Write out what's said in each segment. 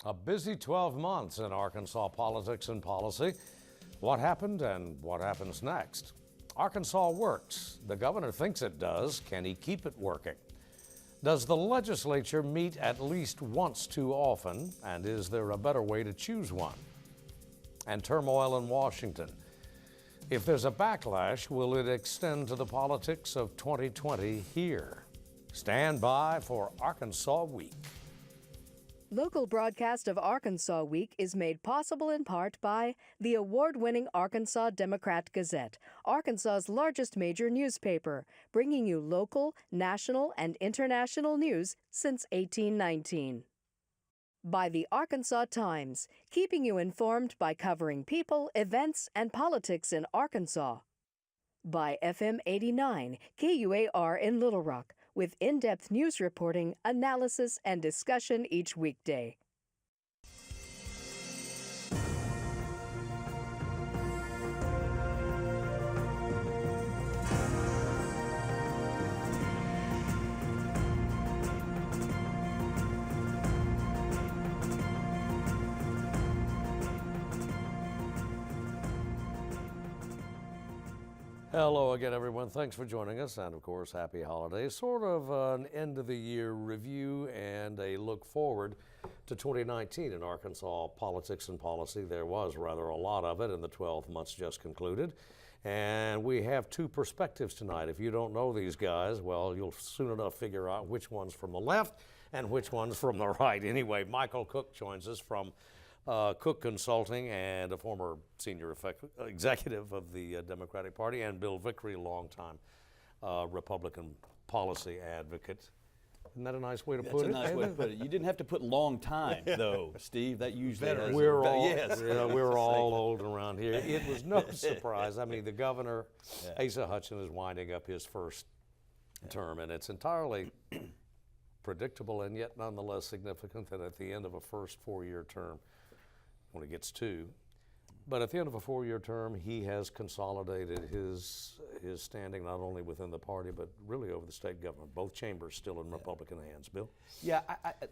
A busy 12 months in Arkansas politics and policy. What happened and what happens next? Arkansas works. The governor thinks it does. Can he keep it working? Does the legislature meet at least once too often? And is there a better way to choose one? And turmoil in Washington. If there's a backlash, will it extend to the politics of 2020 here? Stand by for Arkansas Week. Local broadcast of Arkansas Week is made possible in part by the award-winning Arkansas Democrat-Gazette, Arkansas's largest major newspaper, bringing you local, national, and international news since 1819. By the Arkansas Times, keeping you informed by covering people, events, and politics in Arkansas. By FM 89, KUAR in Little Rock, with in-depth news reporting, analysis, and discussion each weekday. Hello again, everyone. Thanks for joining us. And of course, happy holidays. Sort of an end of the year review and a look forward to 2019 in Arkansas politics and policy. There was rather a lot of it in the 12 months just concluded. And we have two perspectives tonight. If you don't know these guys, well, you'll soon enough figure out which one's from the left and which one's from the right. Anyway, Michael Cook joins us from Cook Consulting and a former senior executive of the Democratic Party, and Bill Vickery, longtime Republican policy advocate. Isn't that a nice way to put it? That's a nice way to put it. You didn't have to put long time, though, Steve. That usually has we're all, yes. we're all old around here. It was no surprise. I mean, the governor, Asa Hutchinson, is winding up his first term, and it's entirely predictable and yet nonetheless significant that at the end of a first four-year term, when he gets two. But at the end of a four-year term, he has consolidated his standing not only within the party, but really over the state government. Both chambers still in Republican hands. Bill? Yeah,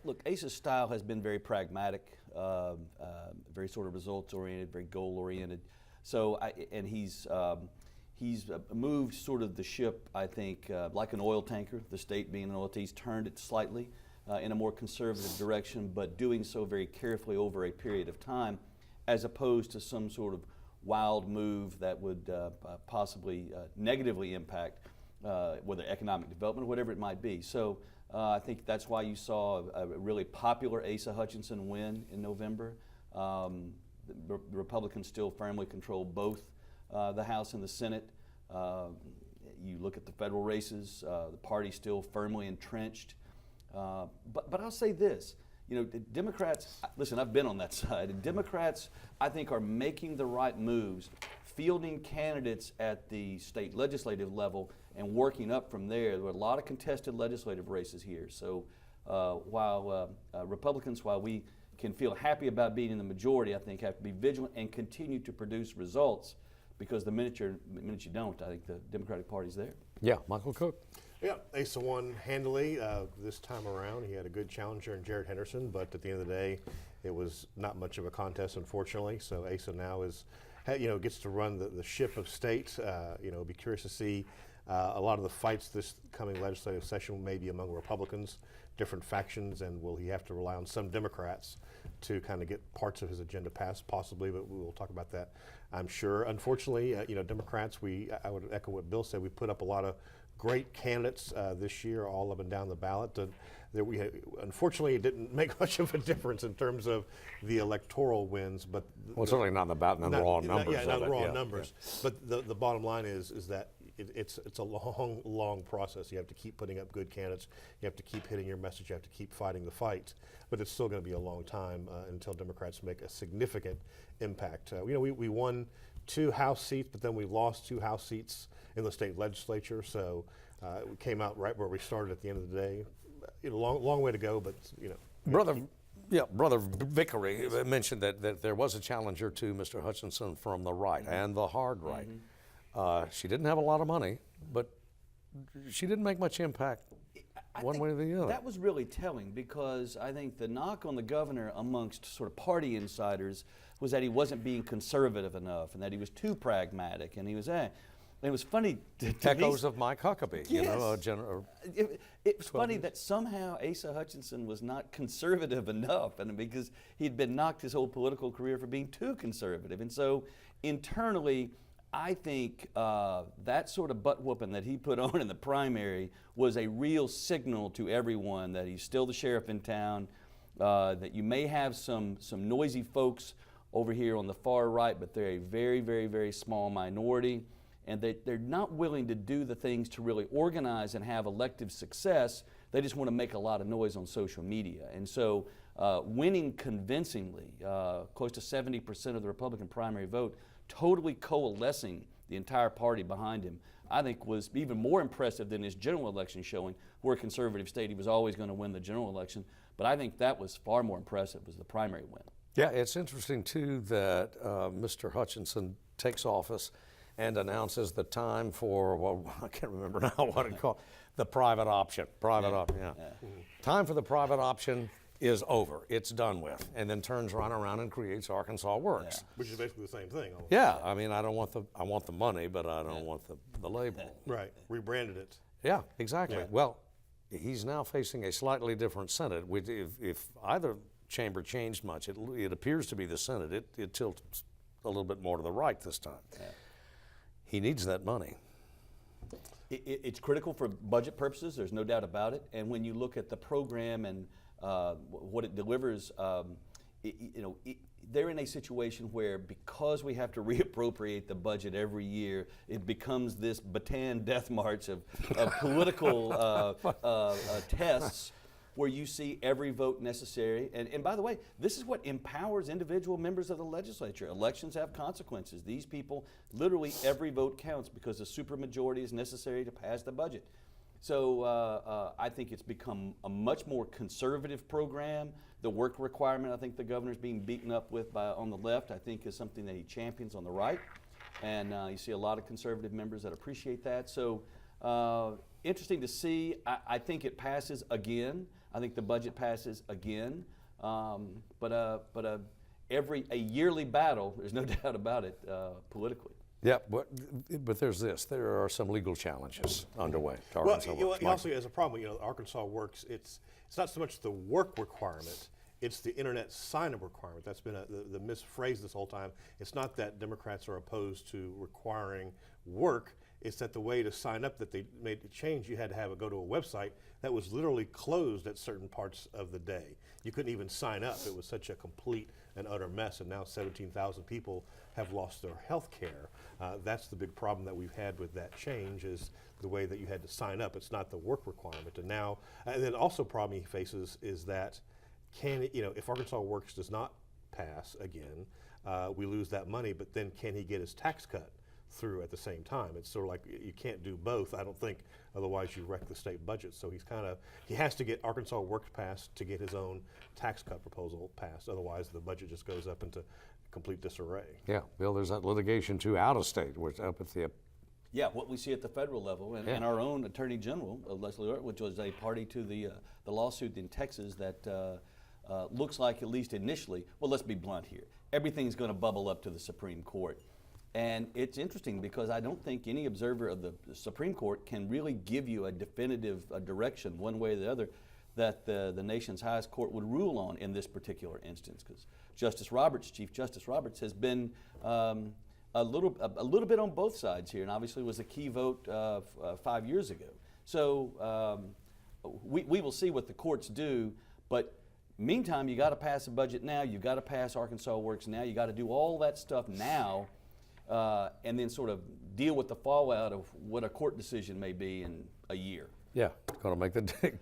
look, Asa's style has been very pragmatic, very sort of results-oriented, very goal-oriented. So, and he's moved sort of the ship, I think, like an oil tanker, the state being an oil tanker. He's turned it slightly in a more conservative direction, but doing so very carefully over a period of time, as opposed to some sort of wild move that would possibly negatively impact whether economic development or whatever it might be. So I think that's why you saw a really popular Asa Hutchinson win in November. The Republicans still firmly control both the House and the Senate. You look at the federal races, the party's still firmly entrenched. But I'll say this, you know, Democrats, listen, I've been on that side, and Democrats, I think, are making the right moves, fielding candidates at the state legislative level and working up from there. There are a lot of contested legislative races here. So while Republicans, while we can feel happy about being in the majority, I think have to be vigilant and continue to produce results, because the minute you don't, I think the Democratic Party's there. Yeah, Michael Cook. Yeah, Asa won handily this time around. He had a good challenger in Jared Henderson, but at the end of the day, it was not much of a contest, unfortunately. So Asa now is, gets to run the ship of state. Be curious to see a lot of the fights this coming legislative session may be among Republicans, different factions, and will he have to rely on some Democrats to kind of get parts of his agenda passed, possibly, but we will talk about that, I'm sure. Unfortunately, Democrats, I would echo what Bill said, we put up a lot of great candidates this year, all up and down the ballot. Unfortunately, it didn't make much of a difference in terms of the electoral wins. But certainly not in the ballot, not the raw numbers. Yeah, not the raw numbers. But the bottom line is that it's a long process. You have to keep putting up good candidates. You have to keep hitting your message. You have to keep fighting the fight. But it's still going to be a long time until Democrats make a significant impact. We won 2 House seats, but then we lost 2 House seats in the state legislature. So we came out right where we started at the end of the day. Long way to go, but Brother Vickery mentioned that there was a challenger to Mr. Hutchinson from the right and the hard right. She didn't have a lot of money, but she didn't make much impact one way or the other. That was really telling, because I think the knock on the governor amongst sort of party insiders was that he wasn't being conservative enough and that he was too pragmatic, and he was, And it was funny to Echoes of Mike Huckabee, you know, it was funny that somehow Asa Hutchinson was not conservative enough, and because he'd been knocked his whole political career for being too conservative. And so internally, I think that sort of butt whooping that he put on in the primary was a real signal to everyone that he's still the sheriff in town, that you may have some noisy folks over here on the far right, but they're a very, very, very small minority, and they're not willing to do the things to really organize and have elective success. They just want to make a lot of noise on social media. And so winning convincingly, close to 70% of the Republican primary vote, totally coalescing the entire party behind him, I think was even more impressive than his general election showing. We're a conservative state, he was always going to win the general election, but I think that was far more impressive, was the primary win. Yeah, it's interesting too that Mr. Hutchinson takes office and announces the time for, well, I can't remember now what it called, the private option. Time for the private option is over. It's done with. And then turns right around and creates Arkansas Works. Yeah. Which is basically the same thing. Almost. Yeah, I mean, I want the money, but I don't want the label. Right, rebranded it. Yeah, exactly. Yeah. Well, he's now facing a slightly different Senate. If either chamber changed much, it appears to be the Senate. It tilts a little bit more to the right this time. Yeah. He needs that money. It's critical for budget purposes, there's no doubt about it. And when you look at the program and what it delivers, they're in a situation where, because we have to reappropriate the budget every year, it becomes this Bataan death march of political tests where you see every vote necessary. And by the way, this is what empowers individual members of the legislature. Elections have consequences. These people, literally every vote counts because a supermajority is necessary to pass the budget. So I think it's become a much more conservative program. The work requirement, I think the governor's being beaten up with on the left, I think is something that he champions on the right. And you see a lot of conservative members that appreciate that. So interesting to see. I think it passes again. I think the budget passes again. But a yearly battle, there's no doubt about it, politically. Yeah, but there's this. There are some legal challenges underway. Well, he also has a problem. Arkansas Works. It's not so much the work requirement; it's the internet sign-up requirement. That's been the misphrase this whole time. It's not that Democrats are opposed to requiring work. It's that the way to sign up that they made the change, you had to go to a website that was literally closed at certain parts of the day. You couldn't even sign up. It was such a complete and utter mess, and now 17,000 people have lost their health care. That's the big problem that we've had with that change, is the way that you had to sign up. It's not the work requirement. And then also problem he faces is that if Arkansas Works does not pass again, we lose that money, but then can he get his tax cut through at the same time? It's sort of like you can't do both, I don't think, otherwise you wreck the state budget. So he has to get Arkansas Works passed to get his own tax cut proposal passed, otherwise the budget just goes up into complete disarray. Yeah, Bill, there's that litigation too out of state, which up at the what we see at the federal level, and our own Attorney General, Leslie Orr, which was a party to the lawsuit in Texas that looks like, at least initially, well, let's be blunt here, everything's going to bubble up to the Supreme Court. And it's interesting because I don't think any observer of the Supreme Court can really give you a definitive direction one way or the other that the nation's highest court would rule on in this particular instance. Because Chief Justice Roberts has been a little bit on both sides here, and obviously was a key vote 5 years ago. So we will see what the courts do, but meantime, you got to pass a budget now, you've got to pass Arkansas Works now, you got to do all that stuff now, and then sort of deal with the fallout of what a court decision may be in a year. Yeah,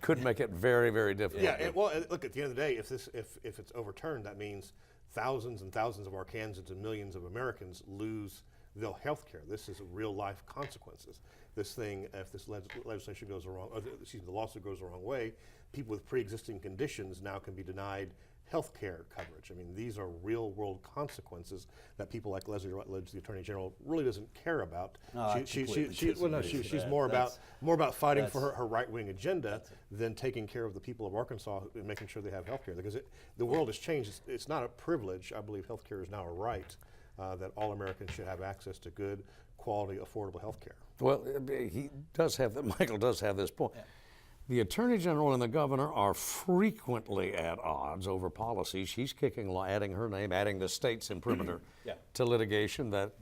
could make it very, very difficult. Yeah, look, at the end of the day, if it's overturned, that means thousands and thousands of Arkansans and millions of Americans lose their health care. This is real life consequences. This thing, if this legislation goes the wrong, the lawsuit goes the wrong way, people with pre-existing conditions now can be denied health care coverage. I mean, these are real-world consequences that people like Leslie Rutledge, the Attorney General, really doesn't care about. No, I completely disagree with she's that. more about fighting for her right-wing agenda than taking care of the people of Arkansas and making sure they have health care. Because the world has changed. It's not a privilege. I believe health care is now a right, that all Americans should have access to good, quality, affordable health care. Well, Michael does have this point. Yeah. The Attorney General and the Governor are frequently at odds over policies. She's adding her name, adding the state's imprimatur to litigation that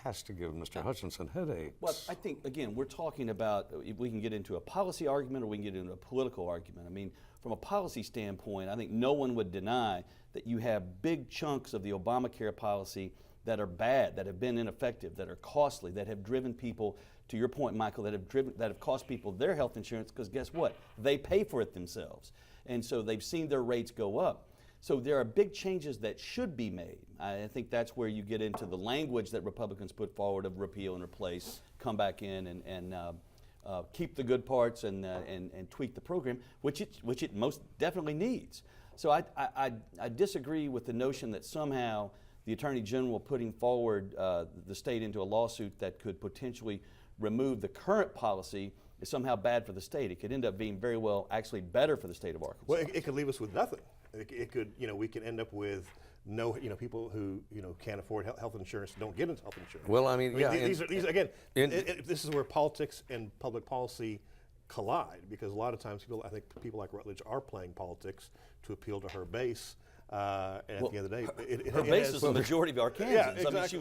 has to give Mr. Hutchinson headaches. Well, I think, again, we're talking about, we can get into a policy argument or we can get into a political argument. I mean, from a policy standpoint, I think no one would deny that you have big chunks of the Obamacare policy that are bad, that have been ineffective, that are costly, that have driven people, to your point, Michael, that have cost people their health insurance, because guess what? They pay for it themselves. And so they've seen their rates go up. So there are big changes that should be made. I think that's where you get into the language that Republicans put forward of repeal and replace, come back in and keep the good parts and tweak the program, which it most definitely needs. So I disagree with the notion that somehow the Attorney General putting forward the state into a lawsuit that could potentially remove the current policy is somehow bad for the state. It could end up being very well actually better for the state of Arkansas. Well, it could leave us with nothing. It could, we could end up with no, people who, can't afford health insurance don't get into health insurance. Well, I mean, yeah. These again, this is where politics and public policy collide, because a lot of times I think people like Rutledge are playing politics to appeal to her base. And at the end of the day, her base is the majority of Arkansans. Yeah, exactly. I mean, she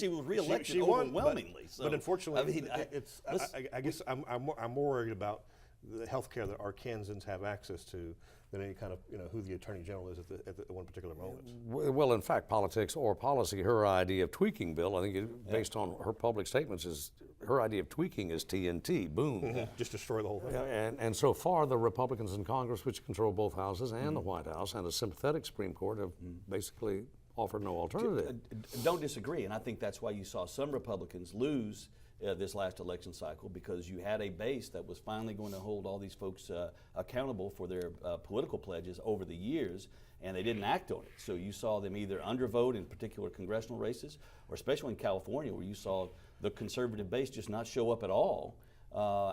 was reelected she won, overwhelmingly. But unfortunately, I guess I'm more worried about the health care that Arkansans have access to than any kind of, who the Attorney General is at the one particular moment. Well, in fact, politics or policy, her idea of tweaking, Bill, I think based on her public statements, is her idea of tweaking is TNT, boom. Mm-hmm. Just destroy the whole thing. And so far, the Republicans in Congress, which control both houses and the White House, and a sympathetic Supreme Court have basically offered no alternative. Don't disagree, and I think that's why you saw some Republicans lose this last election cycle, because you had a base that was finally going to hold all these folks accountable for their political pledges over the years, and they didn't act on it. So you saw them either undervote in particular congressional races, or especially in California, where you saw the conservative base just not show up at all,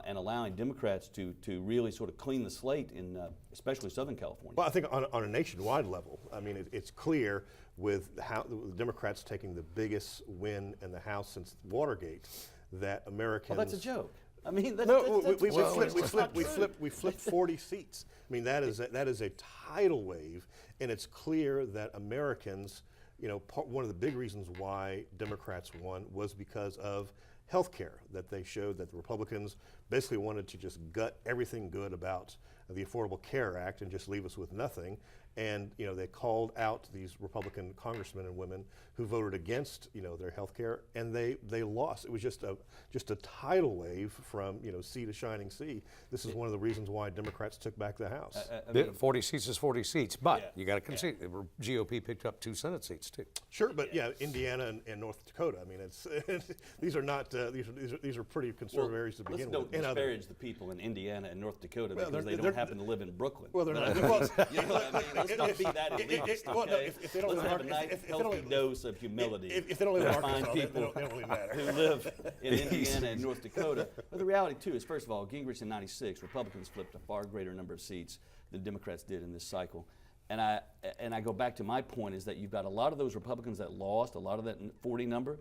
and allowing Democrats to really sort of clean the slate in especially Southern California. Well, I think on a nationwide level, I mean, it's clear with how the Democrats taking the biggest win in the House since Watergate, that Americans. Well, that's a joke. I mean, we flipped 40 seats. I mean, that is a tidal wave, and it's clear that Americans, one of the big reasons why Democrats won was because of health care, that they showed that the Republicans basically wanted to just gut everything good about the Affordable Care Act and just leave us with nothing. And they called out these Republican congressmen and women who voted against their health care, and they lost. It was just a tidal wave from sea to shining sea. This is one of the reasons why Democrats took back the House. 40 seats is 40 seats, but you got to concede the GOP picked up 2 Senate seats too. Sure, but Indiana and North Dakota. I mean, it's these are not these are pretty conservative areas to begin with. Let's don't disparage the people in Indiana and North Dakota because they don't happen to live in Brooklyn. Well, they're not. Let's not be that elitist, okay? If they don't Let's have a nice, healthy dose of humility. If they don't live in Arkansas, people they don't really matter. who live in Indiana and North Dakota. But the reality, too, is, first of all, Gingrich in '96, Republicans flipped a far greater number of seats than Democrats did in this cycle. And I go back to my point, is that you've got a lot of those Republicans that lost, a lot of that 40 number,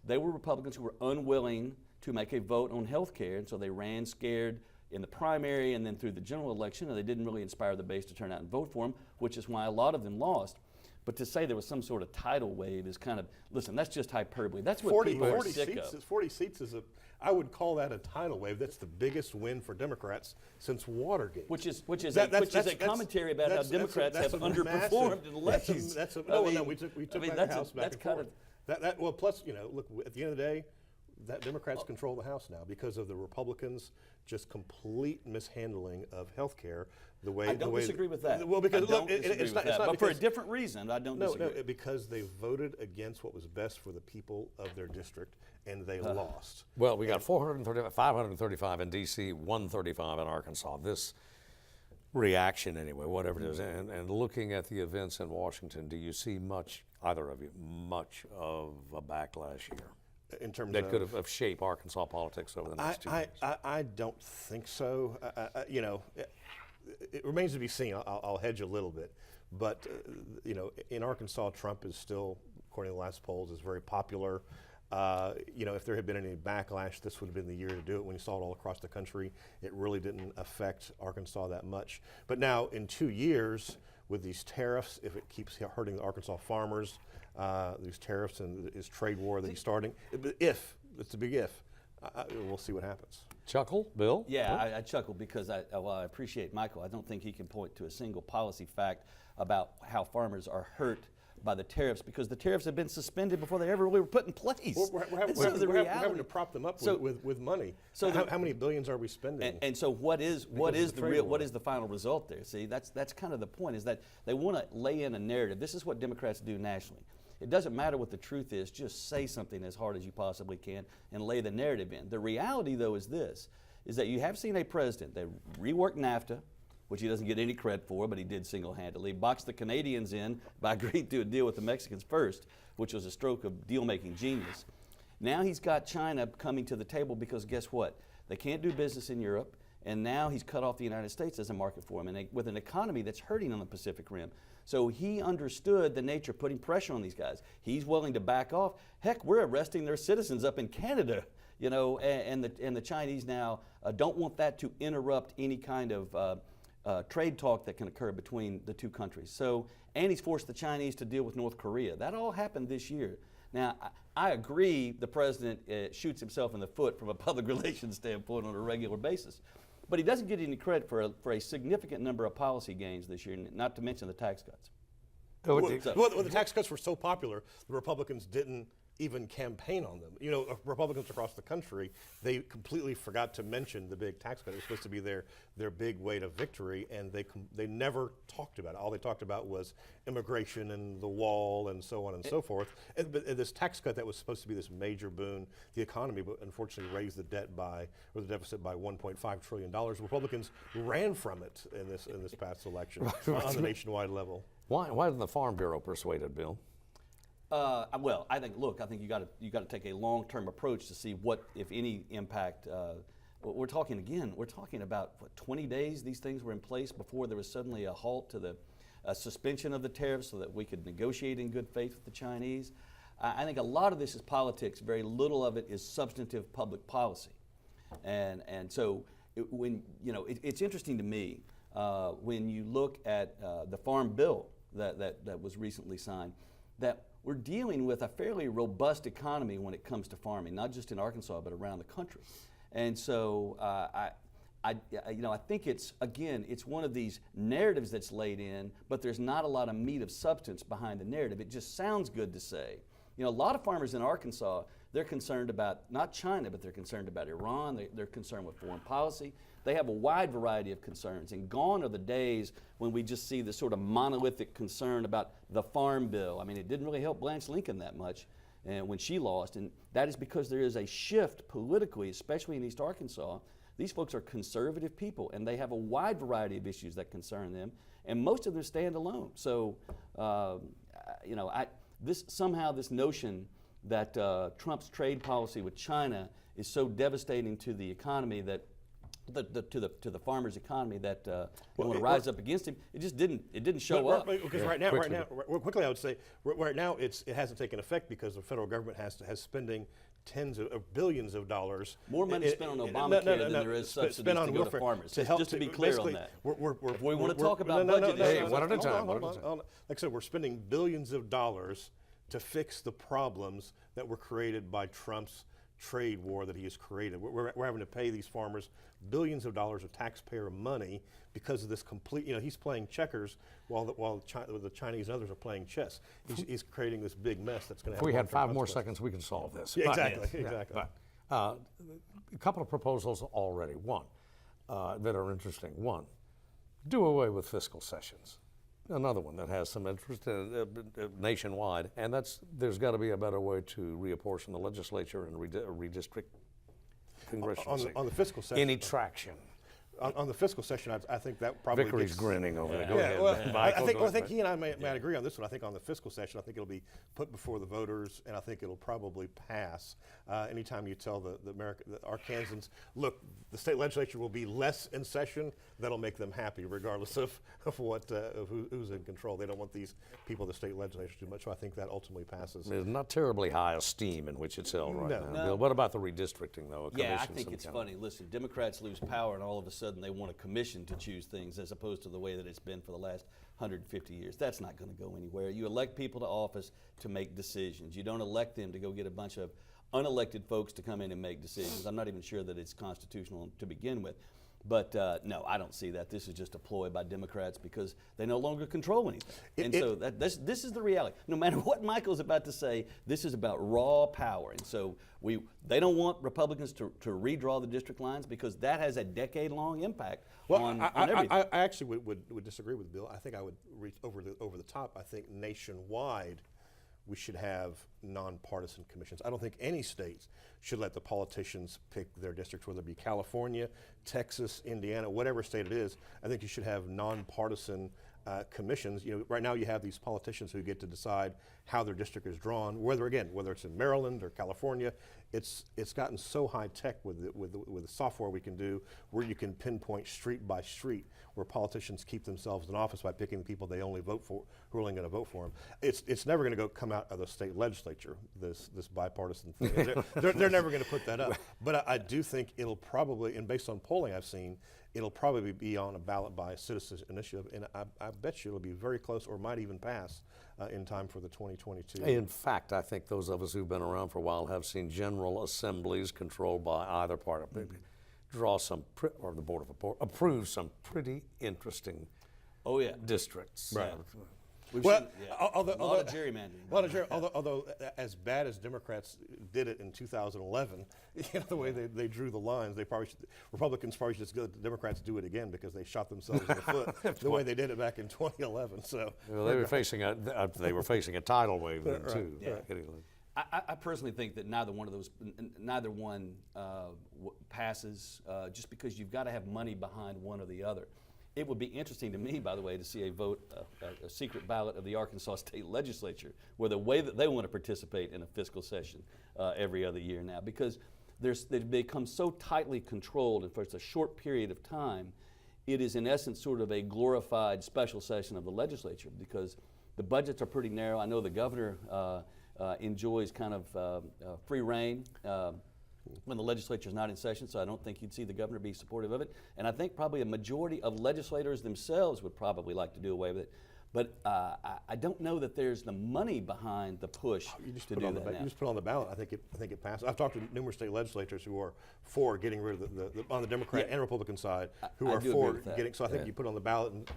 they were Republicans who were unwilling to make a vote on health care, and so they ran scared in the primary and then through the general election, and they didn't really inspire the base to turn out and vote for them, which is why a lot of them lost. But to say there was some sort of tidal wave is kind of, listen, that's just hyperbole. That's what people are sick of. 40 seats is I would call that a tidal wave. That's the biggest win for Democrats since Watergate. Which is a commentary about how Democrats have underperformed in elections. We took back the House back and forth. Well, plus, look, at the end of the day, that Democrats control the House now because of the Republicans' just complete mishandling of health care. I don't disagree with that. Well, because it's not but for a different reason, I don't disagree. No, because they voted against what was best for the people of their district, and they lost. Well, we got 535 in D.C., 135 in Arkansas. This reaction anyway, whatever it is, and looking at the events in Washington, do you see much, either of you, much of a backlash here In terms that of, could have shaped Arkansas politics over the next 2 years? I don't think so. You know, it remains to be seen. I'll hedge a little bit, but you know, in Arkansas, Trump is still, according to the last polls, is very popular. You know, if there had been any backlash, this would have been the year to do it. When you saw it all across the country, it really didn't affect Arkansas that much. But now, in 2 years, with these tariffs, if it keeps hurting the Arkansas farmers, these tariffs and this trade war that he's starting, if, it's a big if, we'll see what happens. Chuckle, Bill? Yeah, I chuckle because while I appreciate Michael, I don't think he can point to a single policy fact about how farmers are hurt by the tariffs, because the tariffs have been suspended before they ever really were put in place. We're having to prop them up with money. So how many billions are we spending? And so what is the final result there? See, that's kind of the point, is that they want to lay in a narrative. This is what Democrats do nationally. It doesn't matter what the truth is, just say something as hard as you possibly can and lay the narrative in. The reality, though, is this, is that you have seen a president that reworked NAFTA, which he doesn't get any credit for, but he did single-handedly, boxed the Canadians in by agreeing to a deal with the Mexicans first, which was a stroke of deal-making genius. Now he's got China coming to the table because guess what? They can't do business in Europe, and now he's cut off the United States as a market for them, and with an economy that's hurting on the Pacific Rim. So he understood the nature of putting pressure on these guys. He's willing to back off. Heck, we're arresting their citizens up in Canada, you know, and the Chinese now don't want that to interrupt any kind of trade talk that can occur between the two countries. So, and he's forced the Chinese to deal with North Korea. That all happened this year. Now, I agree the president shoots himself in the foot from a public relations standpoint on a regular basis. But he doesn't get any credit for a significant number of policy gains this year, not to mention the tax cuts. Well, the tax cuts were so popular, the Republicans didn't even campaign on them. You know, Republicans across the country, they completely forgot to mention the big tax cut. It was supposed to be their big way to victory, and they never talked about it. All they talked about was immigration and the wall and so on and so forth. But this tax cut that was supposed to be this major boon to the economy, but unfortunately raised the deficit by $1.5 trillion. Republicans ran from it in this past election on the nationwide level. Why didn't the Farm Bureau persuade it, Bill? Well, I think you got to take a long-term approach to see what, if any, impact. We're talking about what, 20 days these things were in place before there was suddenly a halt to the suspension of the tariffs so that we could negotiate in good faith with the Chinese. I think a lot of this is politics. Very little of it is substantive public policy, and so it's interesting to me when you look at the Farm Bill that was recently signed, that we're dealing with a fairly robust economy when it comes to farming, not just in Arkansas, but around the country. And so I think it's one of these narratives that's laid in, but there's not a lot of meat of substance behind the narrative. It just sounds good to say. You know, a lot of farmers in Arkansas, they're concerned about not China, but they're concerned about Iran. They're concerned with foreign policy. They have a wide variety of concerns, and gone are the days when we just see this sort of monolithic concern about the Farm Bill. I mean, it didn't really help Blanche Lincoln that much when she lost, and that is because there is a shift politically, especially in East Arkansas. These folks are conservative people, and they have a wide variety of issues that concern them, and most of them stand alone. So, this notion that Trump's trade policy with China is so devastating to the economy that to the farmers' economy that they want to rise up against him. It just didn't show up. Because right now, quickly I would say, right now it hasn't taken effect because the federal government has spending tens of billions of dollars. More money spent on Obamacare than there is subsidies to go to farmers. Just to be clear on that. If we want to talk about budget issues. One at a time. Like I said, we're spending billions of dollars to fix the problems that were created by Trump's trade war that he has created. We're having to pay these farmers billions of dollars of taxpayer money because of this complete, he's playing checkers while the Chinese and others are playing chess. He's creating this big mess that's going to have. If we had 5 more seconds, we can solve this. Yeah, exactly. A couple of proposals already. One, that are interesting. One, do away with fiscal sessions. Another one that has some interest nationwide, and there's got to be a better way to reapportion the legislature and redistrict congressional seats. On the fiscal session. Any traction? on the fiscal session, I think that probably Vickery's gets, grinning over there. Go Yeah, ahead, well, man. I Michael, think, go well, I ahead, think he and I might agree on this one. I think on the fiscal session, I think it'll be put before the voters, and I think it'll probably pass. Anytime you tell the Arkansans, look, the state legislature will be less in session, that'll make them happy, regardless of who's in control. They don't want these people in the state legislature too much, so I think that ultimately passes. There's not terribly high esteem in which it's held right No. now. No. Bill, what about the redistricting, though? A Yeah, I commission, think some it's kind of- funny. Listen, Democrats lose power, and all of a sudden they want a commission to choose things, as opposed to the way that it's been for the last 150 years. That's not going to go anywhere. You elect people to office to make decisions. You don't elect them to go get a bunch of unelected folks to come in and make decisions. I'm not even sure that it's constitutional to begin with. But no, I don't see that. This is just a ploy by Democrats because they no longer control anything. So this is the reality. No matter what Michael's about to say, this is about raw power. And so they don't want Republicans to redraw the district lines because that has a decade-long impact on everything. I actually would disagree with Bill. I think I would reach over the top. I think nationwide we should have nonpartisan commissions. I don't think any states should let the politicians pick their districts, whether it be California, Texas, Indiana, whatever state it is. I think you should have nonpartisan commissions. You know, right now you have these politicians who get to decide how their district is drawn. Whether it's in Maryland or California, it's gotten so high tech with the software we can do, where you can pinpoint street by street where politicians keep themselves in office by picking the people they only vote for, who are only going to vote for them. It's never going to come out of the state legislature. This bipartisan thing. they're never going to put that up. But I do think it'll probably, and based on polling I've seen, it'll probably be on a ballot by citizens initiative, and I bet you it'll be very close or might even pass in time for the 2022. In fact, I think those of us who've been around for a while have seen general assemblies controlled by either party draw some, or the Board of approve some pretty interesting districts. Right. We've Well, seen, although, a lot of gerrymandering. although as bad as Democrats did it in 2011, you know, the way they drew the lines, Republicans probably should just go, the Democrats do it again because they shot themselves in the foot the way they did it back in 2011. So Well, they were facing a tidal wave then too. I personally think that neither one passes, just because you've got to have money behind one or the other. It would be interesting to me, by the way, to see a secret ballot of the Arkansas State Legislature, where the way that they want to participate in a fiscal session every other year now, because they've become so tightly controlled, and for a short period of time, it is in essence sort of a glorified special session of the legislature because the budgets are pretty narrow. I know the governor enjoys kind of free reign when the legislature is not in session, so I don't think you'd see the governor be supportive of it. And I think probably a majority of legislators themselves would probably like to do away with it. But I don't know that there's the money behind the push to do that now. You just put it on the ballot. I think it passes. I've talked to numerous state legislators who are for getting rid of the on the Democrat and Republican side, who I are do for agree with that. getting. So I think you put it on the ballot, and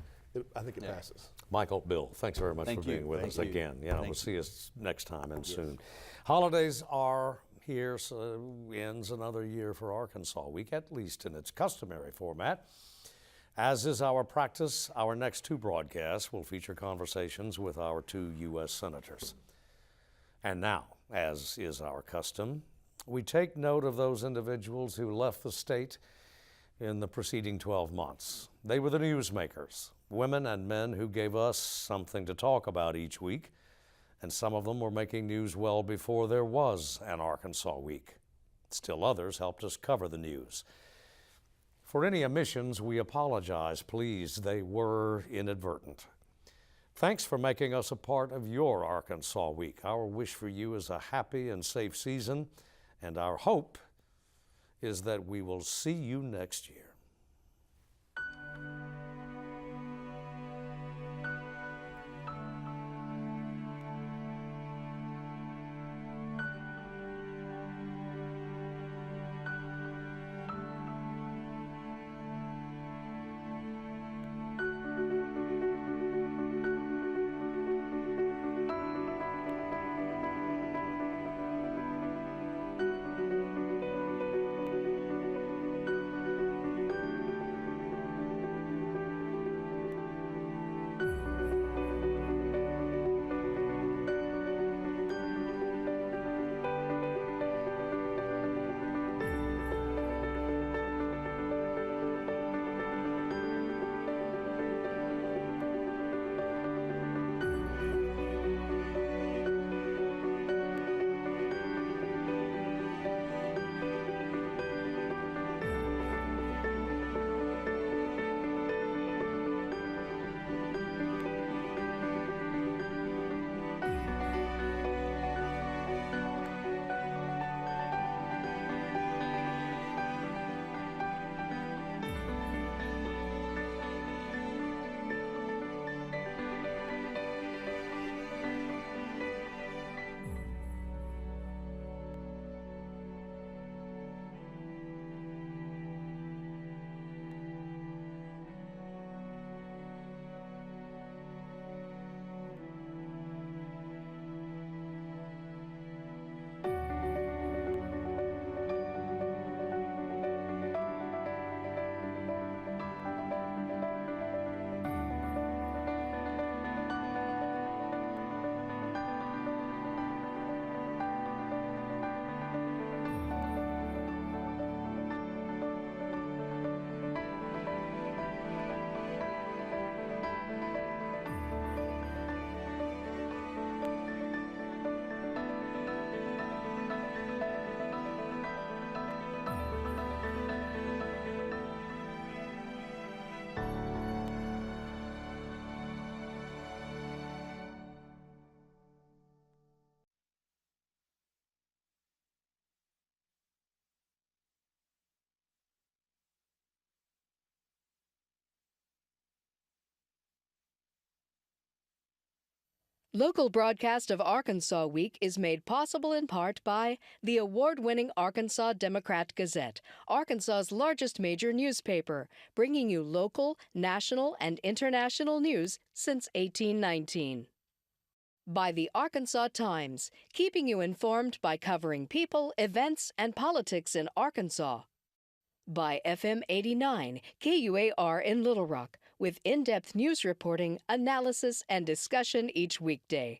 I think it passes. Michael, Bill, thanks very much Thank for you. being with Thank us you. again. Yeah, Thank we'll you. see you next time and soon. Holidays are here, so ends another year for Arkansas Week, at least in its customary format. As is our practice, our next two broadcasts will feature conversations with our two U.S. senators. And now, as is our custom, we take note of those individuals who left the state in the preceding 12 months. They were the newsmakers, women and men who gave us something to talk about each week, and some of them were making news well before there was an Arkansas Week. Still others helped us cover the news. For any omissions, we apologize. Please, they were inadvertent. Thanks for making us a part of your Arkansas Week. Our wish for you is a happy and safe season, and our hope is that we will see you next year. Local broadcast of Arkansas Week is made possible in part by the award-winning Arkansas Democrat-Gazette, Arkansas's largest major newspaper, bringing you local, national, and international news since 1819. By the Arkansas Times, keeping you informed by covering people, events, and politics in Arkansas. By FM 89, KUAR in Little Rock, with in-depth news reporting, analysis, and discussion each weekday.